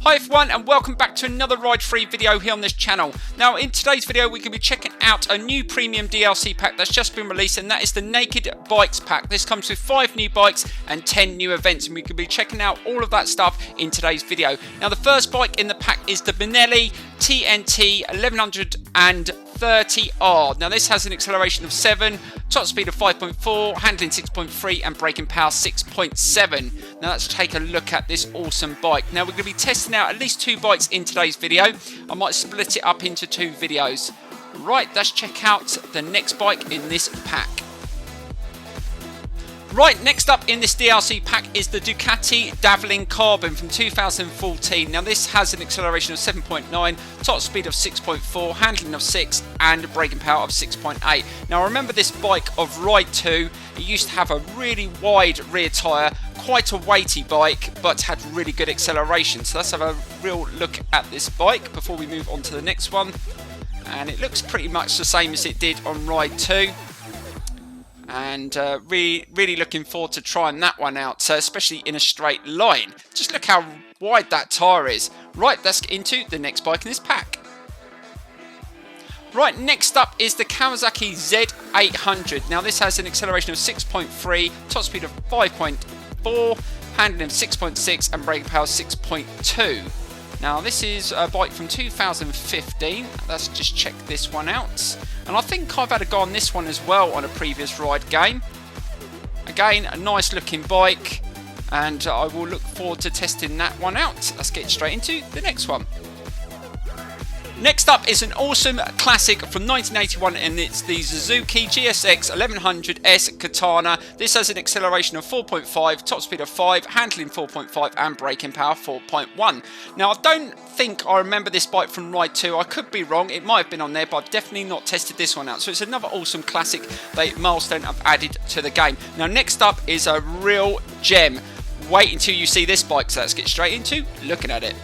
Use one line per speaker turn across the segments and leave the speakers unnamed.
Hi everyone and welcome back to another Ride Free video here on this channel. Now in today's video we're going to be checking out a new premium DLC pack that's just been released, and that is the Naked Bikes pack. This comes with 5 new bikes and 10 new events, and we can be checking out all of that stuff in today's video. Now the first bike in the pack is the Benelli TNT 1130R. Now this has an acceleration of 7, top speed of 5.4, handling 6.3 and braking power 6.7. Now let's take a look at this awesome bike. Now we're going to be testing out at least 2 bikes in today's video. I might split it up into 2 videos. Right, let's check out the next bike in this pack. Right, next up in this DLC pack is the Ducati Dazzling Carbon from 2014. Now this has an acceleration of 7.9, top speed of 6.4, handling of 6 and braking power of 6.8. Now remember this bike of Ride 2, it used to have a really wide rear tyre, quite a weighty bike, but had really good acceleration. So let's have a real look at this bike before we move on to the next one. And it looks pretty much the same as it did on Ride 2. And really looking forward to trying that one out, especially in a straight line. Just look how wide that tyre is. Right, let's get into the next bike in this pack. Right, next up is the Kawasaki Z800. Now this has an acceleration of 6.3, top speed of 5.4, handling of 6.6 and braking power 6.2. Now this is a bike from 2015. Let's just check this one out. And I think I've had a go on this one as well on a previous ride game. Again, a nice looking bike, and I will look forward to testing that one out. Let's get straight into the next one. Next up is an awesome classic from 1981, and it's the Suzuki GSX 1100S Katana. This has an acceleration of 4.5, top speed of 5, handling 4.5 and braking power 4.1. Now I don't think I remember this bike from Ride 2, I could be wrong, it might have been on there, but I've definitely not tested this one out. So it's another awesome classic milestone I've added to the game. Now next up is a real gem. Wait until you see this bike, so let's get straight into looking at it.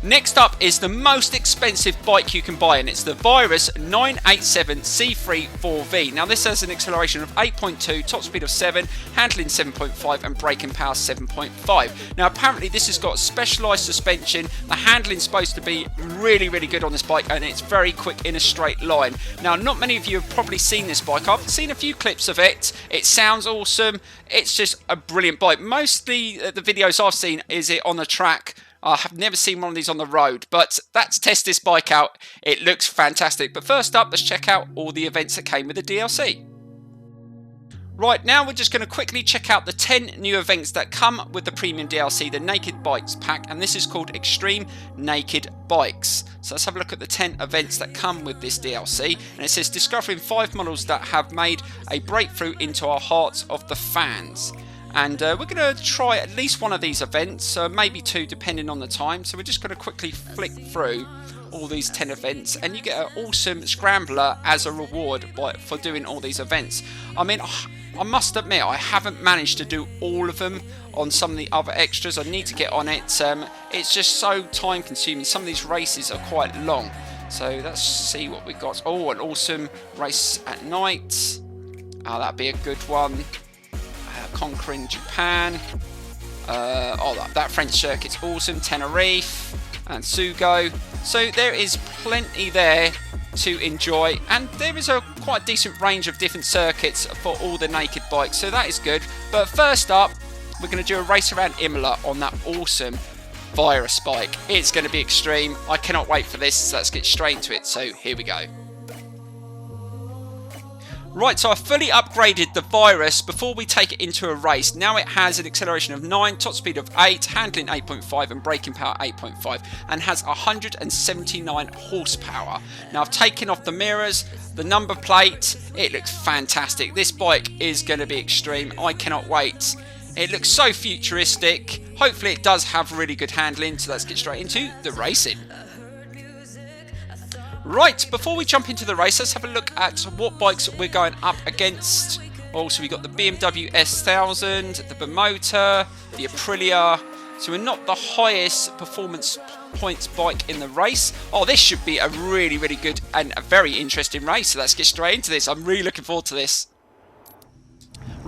Next up is the most expensive bike you can buy, and it's the Vyrus 987 C3 4V. Now this has an acceleration of 8.2, top speed of 7, handling 7.5 and braking power 7.5. Now apparently this has got specialised suspension. The handling's supposed to be really good on this bike, and it's very quick in a straight line. Now not many of you have probably seen this bike. I've seen a few clips of it. It sounds awesome. It's just a brilliant bike. Mostly the videos I've seen is it on the track. I have never seen one of these on the road, but let's test this bike out. It looks fantastic. But first up, let's check out all the events that came with the DLC. Right, now we're just going to quickly check out the 10 new events that come with the premium DLC, the Naked Bikes pack, and this is called Extreme Naked Bikes. So let's have a look at the 10 events that come with this DLC, and it says discovering 5 models that have made a breakthrough into our hearts of the fans. And we're going to try at least one of these events, maybe 2 depending on the time. So we're just going to quickly flick through all these 10 events, and you get an awesome scrambler as a reward for doing all these events. I mean, I must admit I haven't managed to do all of them on some of the other extras. I need to get on it. It's just so time consuming. Some of these races are quite long. So let's see what we got. Oh, an awesome race at night. Oh, that'd be a good one. Conquering Japan. That French circuit's awesome. Tenerife and Sugo. So there is plenty there to enjoy, and there is quite a decent range of different circuits for all the naked bikes, so that is good. But first up, we're going to do a race around Imola on that awesome Vyrus bike. It's going to be extreme. I cannot wait for this, so let's get straight into it. So here we go. Right, so I fully upgraded the Vyrus before we take it into a race. Now it has an acceleration of 9, top speed of 8, handling 8.5 and braking power 8.5, and has 179 horsepower. Now I've taken off the mirrors, the number plate, it looks fantastic. This bike is going to be extreme. I cannot wait. It looks so futuristic. Hopefully it does have really good handling, so let's get straight into the racing. Right, before we jump into the race, let's have a look at what bikes we're going up against. Also, we've got the BMW S1000, the Bimota, the Aprilia. So we're not the highest performance points bike in the race. Oh, this should be a really good and a very interesting race. So let's get straight into this. I'm really looking forward to this.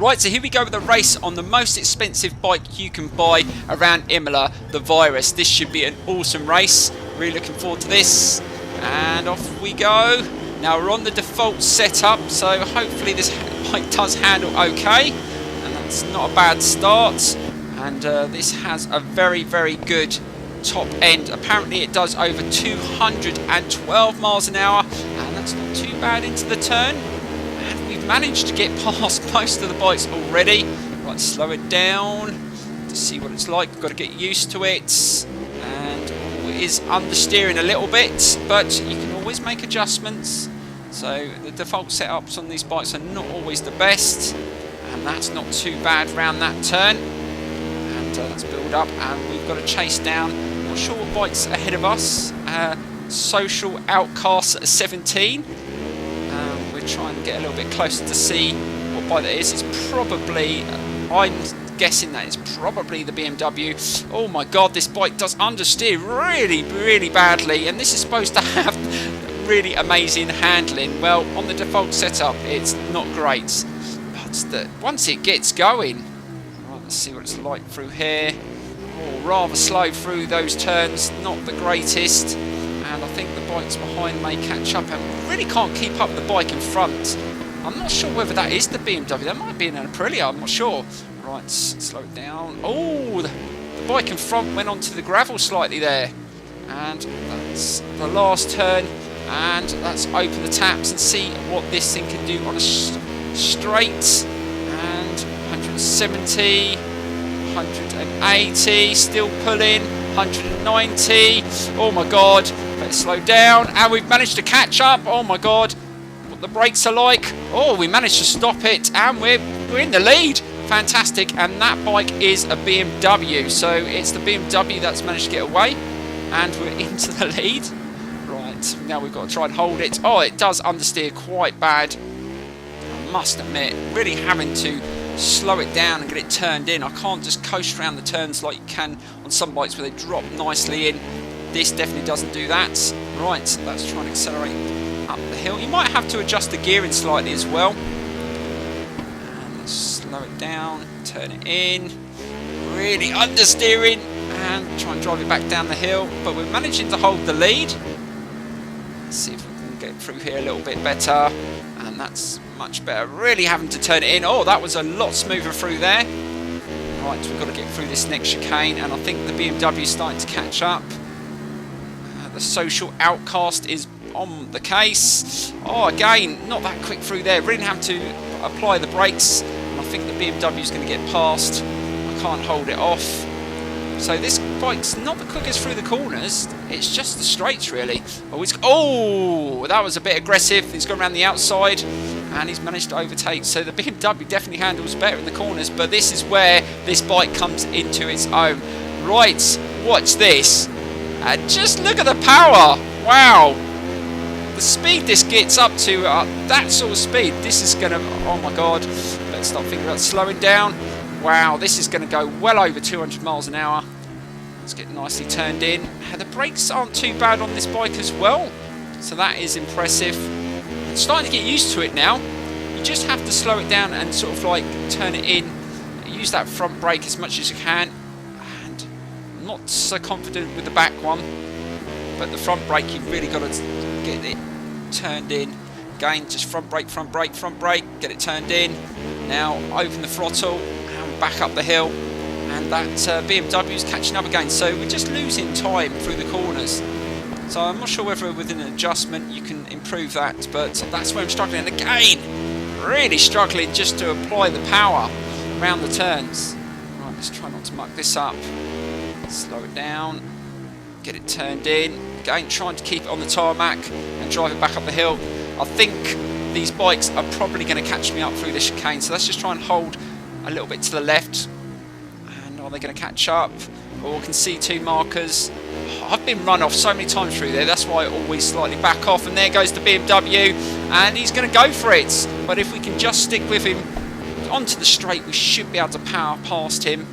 Right, so here we go with the race on the most expensive bike you can buy around Imola, the Vyrus. This should be an awesome race. Really looking forward to this. And off we go. Now we're on the default setup, so hopefully this bike does handle okay. And that's not a bad start. And this has a very, very good top end. Apparently it does over 212 miles an hour. And that's not too bad into the turn. And we've managed to get past most of the bikes already. Right, slow it down to see what it's like. We've got to get used to it. And it is understeering a little bit, but you can always make adjustments. So the default setups on these bikes are not always the best. And that's not too bad round that turn. And let's build up, and we've got to chase down. Not sure what bike's ahead of us. Social Outcast 17. We're trying to get a little bit closer to see what bike that is. It's probably, I'm guessing that it's probably the BMW. Oh my god, this bike does understeer really, really badly, and this is supposed to have really amazing handling. Well, on the default setup, it's not great, but once it gets going, right, let's see what it's like through here. Oh, rather slow through those turns, not the greatest. And I think the bikes behind may catch up, and really can't keep up with the bike in front. I'm not sure whether that is the BMW. That might be an Aprilia, I'm not sure. Right, slow it down. Oh, the bike in front went onto the gravel slightly there. And that's the last turn. And let's open the taps and see what this thing can do on a straight. And 170, 180, still pulling, 190. Oh my god. Let's slow down, and we've managed to catch up. Oh my god, what the brakes are like. Oh, we managed to stop it, and we're in the lead. Fantastic. And that bike is a BMW, so it's the BMW that's managed to get away, and we're into the lead. Right, now we've got to try and hold it. Oh, it does understeer quite bad, I must admit. Really having to slow it down and get it turned in. I can't just coast around the turns like you can on some bikes where they drop nicely in. This definitely doesn't do that. Right, let's try and accelerate up the hill. You might have to adjust the gearing slightly as well. And let's slow it down, turn it in. Really understeering, and try and drive it back down the hill. But we're managing to hold the lead. Let's see if we can get through here a little bit better. And that's much better. Really having to turn it in. Oh, that was a lot smoother through there. Right, we've got to get through this next chicane, and I think the BMW is starting to catch up. The Social Outcast is on the case. Oh, again, not that quick through there. Really have to apply the brakes. And I think the BMW is going to get past. I can't hold it off. So this bike's not the quickest through the corners. It's just the straights, really. Oh, that was a bit aggressive. He's gone around the outside, and he's managed to overtake. So the BMW definitely handles better in the corners. But this is where this bike comes into its own. Right, watch this. And just look at the power. Wow. The speed this gets up to, that sort of speed, this is going to, oh my god. Let's start thinking about slowing down. Wow, this is going to go well over 200 miles an hour. Let's get nicely turned in. And the brakes aren't too bad on this bike as well. So that is impressive. I'm starting to get used to it now. You just have to slow it down and sort of like turn it in. Use that front brake as much as you can. Not so confident with the back one, but the front brake, you've really got to get it turned in. Again, just front brake, get it turned in. Now open the throttle and back up the hill, and that BMW is catching up again. So we're just losing time through the corners. So I'm not sure whether with an adjustment you can improve that, but that's where I'm struggling. And again, really struggling just to apply the power around the turns. Right, let's try not to muck this up. Slow it down, get it turned in. Again, trying to keep it on the tarmac and drive it back up the hill. I think these bikes are probably going to catch me up through the chicane, so let's just try and hold a little bit to the left. And are they going to catch up? Oh, I can see two markers. I've been run off so many times through there, that's why I always slightly back off. And there goes the BMW, and he's going to go for it. But if we can just stick with him onto the straight, we should be able to power past him.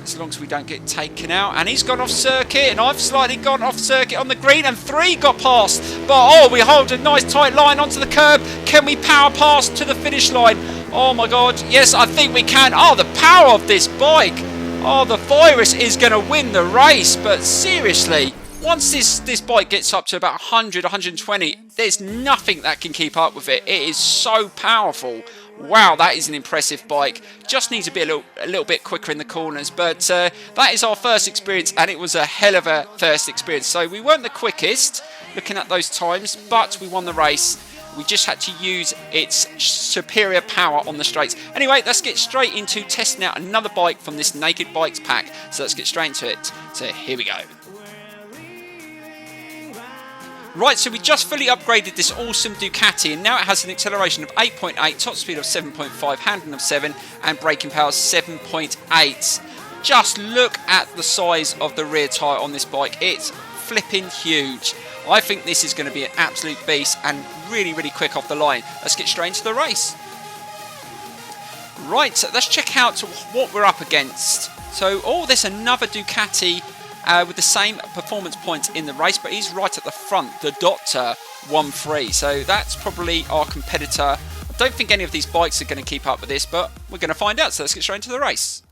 As long as we don't get taken out. And he's gone off circuit, and I've slightly gone off circuit on the green, and 3 got past. But oh, we hold a nice tight line onto the curb. Can we power past to the finish line? Oh my god, yes, I think we can. Oh, the power of this bike. Oh, the Vyrus is going to win the race, but seriously, once this bike gets up to about 100, 120, there's nothing that can keep up with it. It is so powerful. Wow, that is an impressive bike. Just needs to be a little bit quicker in the corners, but that is our first experience, and it was a hell of a first experience. So we weren't the quickest looking at those times, but we won the race. We just had to use its superior power on the straights. Anyway, let's get straight into testing out another bike from this Naked Bikes pack. So let's get straight into it. So here we go. Right, so we just fully upgraded this awesome Ducati, and now it has an acceleration of 8.8, top speed of 7.5, handling of 7, and braking power 7.8. Just look at the size of the rear tyre on this bike. It's flipping huge. I think this is going to be an absolute beast and really, really quick off the line. Let's get straight into the race. Right, so let's check out what we're up against. So, oh, there's another Ducati with the same performance points in the race, but he's right at the front, the Doctor 1-3. So that's probably our competitor. I don't think any of these bikes are going to keep up with this, but we're going to find out. So let's get straight into the race.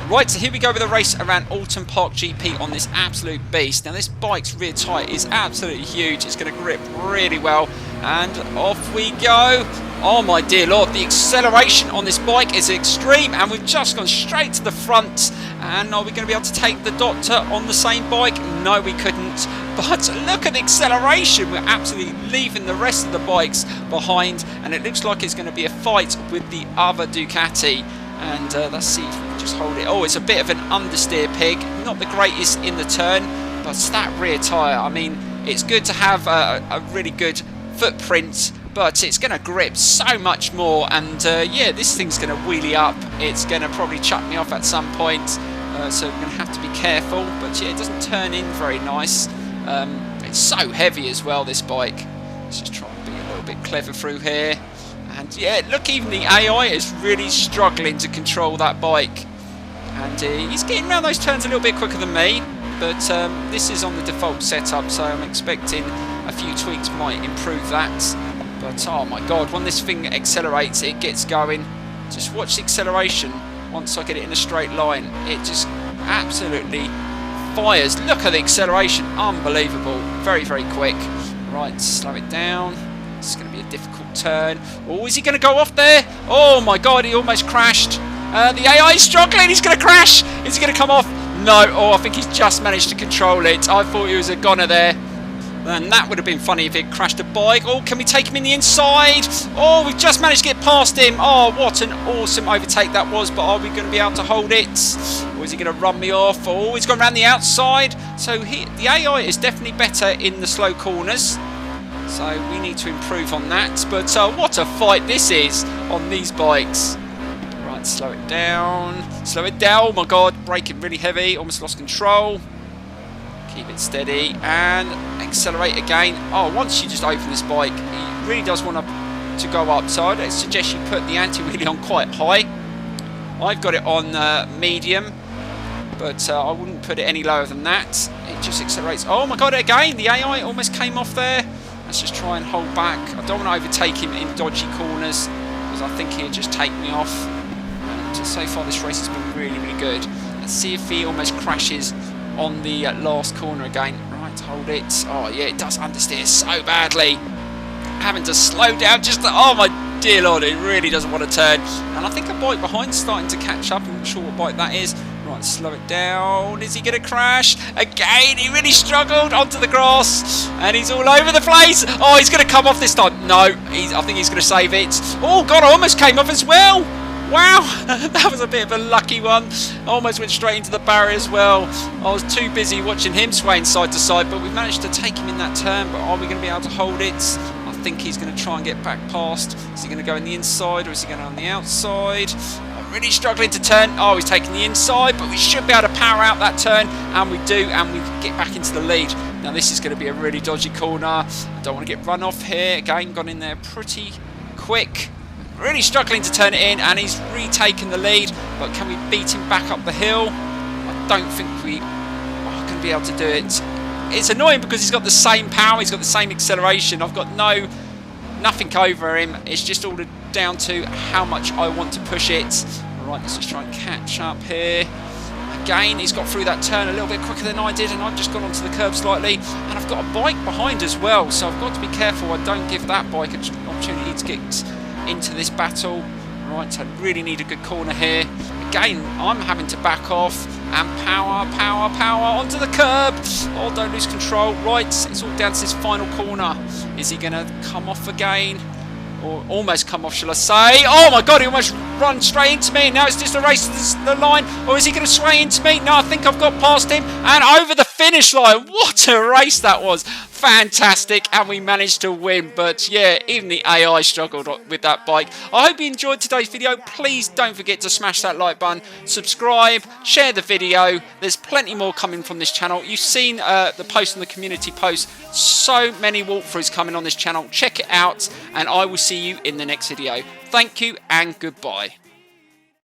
Right, so here we go with a race around Alton Park GP on this absolute beast. Now this bike's rear tyre is absolutely huge. It's going to grip really well. And off we go. Oh my dear Lord, the acceleration on this bike is extreme, and we've just gone straight to the front. And are we going to be able to take the Doctor on the same bike? No, we couldn't. But look at the acceleration. We're absolutely leaving the rest of the bikes behind, and it looks like it's going to be a fight with the other Ducati. And let's see if we can just hold it. Oh, it's a bit of an understeer pig. Not the greatest in the turn, but it's that rear tyre. I mean, it's good to have a really good footprint, but it's going to grip so much more. And yeah, this thing's going to wheelie up. It's going to probably chuck me off at some point. So we're going to have to be careful. But yeah, it doesn't turn in very nice. It's so heavy as well, this bike. Let's just try and be a little bit clever through here. And yeah, look, even the AI is really struggling to control that bike. And he's getting around those turns a little bit quicker than me. But this is on the default setup, so I'm expecting a few tweaks might improve that. But oh my god, when this thing accelerates, it gets going. Just watch the acceleration once I get it in a straight line. It just absolutely fires. Look at the acceleration, unbelievable. Very, very quick. Right, slow it down. It's going to be a difficult turn. Oh, is he going to go off there? Oh my god, he almost crashed. The AI is struggling. He's going to crash. Is he going to come off? No. Oh, I think he's just managed to control it. I thought he was a goner there. And that would have been funny if it crashed a bike. Oh, can we take him in the inside? Oh, we've just managed to get past him. Oh, what an awesome overtake that was. But are we going to be able to hold it? Or is he going to run me off? Oh, he's gone around the outside. So the AI is definitely better in the slow corners. So we need to improve on that. But what a fight this is on these bikes. Right, slow it down. Slow it down. Oh my god, braking really heavy. Almost lost control. Keep it steady and accelerate again. Oh, once you just open this bike, it really does want to go up. So I'd suggest you put the anti-wheelie on quite high. I've got it on medium, but I wouldn't put it any lower than that. It just accelerates. Oh my god, again, the AI almost came off there. Let's just try and hold back. I don't want to overtake him in dodgy corners, because I think he'll just take me off. And so far this race has been really, really good. Let's see if he almost crashes on the last corner again. Right, hold it. Oh yeah, it does understeer so badly. Having to slow down just to, oh my dear lord, it really doesn't want to turn. And I think a bike behind's starting to catch up. I'm not sure what bike that is. Right, slow it down. Is he going to crash? Again, he really struggled onto the grass. And he's all over the place. Oh, he's going to come off this time. No, I think he's going to save it. Oh god, I almost came off as well. Wow, that was a bit of a lucky one. I almost went straight into the barrier as well. I was too busy watching him swaying side to side, but we've managed to take him in that turn. But are we going to be able to hold it? I think he's going to try and get back past. Is he going to go in the inside or is he going on the outside? I'm really struggling to turn. Oh, he's taking the inside, but we should be able to power out that turn, and we do, and we get back into the lead. Now this is going to be a really dodgy corner. I don't want to get run off here. Again, gone in there pretty quick. Really struggling to turn it in, and he's retaken the lead, but can we beat him back up the hill? I don't think we are going to be able to do it. It's annoying because he's got the same power, he's got the same acceleration. I've got nothing over him. It's just all the down to how much I want to push it. Right, let's just try and catch up here. Again, he's got through that turn a little bit quicker than I did, and I've just gone onto the curb slightly. And I've got a bike behind as well, so I've got to be careful I don't give that bike an opportunity to get into this battle. Right, so I really need a good corner here. Again, I'm having to back off and power onto the curb. Oh, don't lose control. Right, it's all down to this final corner. Is he going to come off again? Or almost come off, shall I say. Oh my god, he almost run straight into me. Now it's just a race to the line. Or is he going to sway into me? No, I think I've got past him. And over the finish line. What a race that was. Fantastic. And we managed to win. But yeah, even the AI struggled with that bike. I hope you enjoyed today's video. Please don't forget to smash that like button. Subscribe. Share the video. There's plenty more coming from this channel. You've seen the post on the community post. So many walkthroughs coming on this channel. Check it out. And I will see you in the next video. Thank you and goodbye.